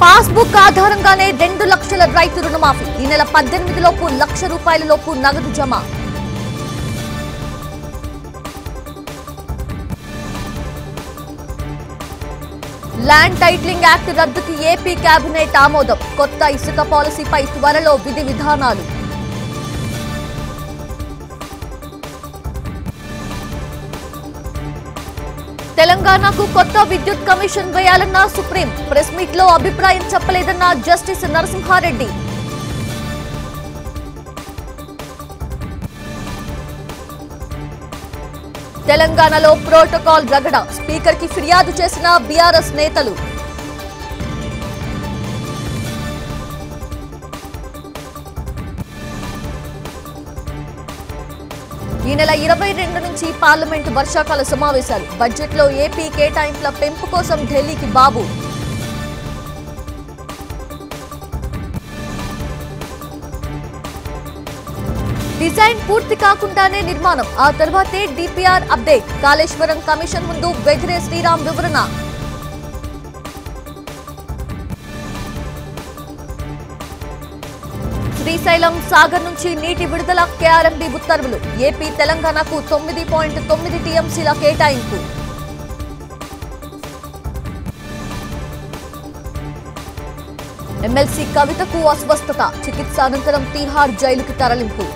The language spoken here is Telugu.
పాస్బుక్ ఆధారంగానే 2 లక్షల రైతు రుణమాఫీ. ఈ నెల 18 లోపు ₹1,00,000 లోపు నగదు జమ. ల్యాండ్ టైటిలింగ్ యాక్ట్ రద్దుకి ఏపీ కేబినెట్ ఆమోదం. కొత్త ఇసుక పాలసీపై త్వరలో విధి విధానాలు. తెలంగాణకు కొత్త విద్యుత్ కమిషన్ వేయాలన్న సుప్రీం. ప్రెస్ మీట్ లో అభిప్రాయం చెప్పలేదన్న జస్టిస్ నరసింహారెడ్డి. తెలంగాణలో ప్రోటోకాల్ రగడ. స్పీకర్ కి ఫిర్యాదు చేసిన బీఆర్ఎస్ నేతలు. ఈ నెల 22 నుంచి పార్లమెంటు వర్షాకాల సమావేశాలు. బడ్జెట్లో ఏపీ కేటాయింపుల పెంపు కోసం ఢిల్లీకి బాబు. డిజైన్ పూర్తి కాకుండానే నిర్మాణం. ఆ తర్వాతే డిపిఆర్ అప్డేట్. కాళేశ్వరం కమిషన్ ముందు వెదిరే శ్రీరామ్ వివరణ. శ్రీశైలం సాగర్ నుంచి నీటి విడుదల. కేఆర్ఎంబీ ఉత్తర్వులు. ఏపీ తెలంగాణకు 9.9 టీఎంసీల కేటాయింపు. ఎమ్మెల్సీ కవితకు అస్వస్థత. చికిత్స అనంతరం తీహార్ జైలుకు తరలింపు.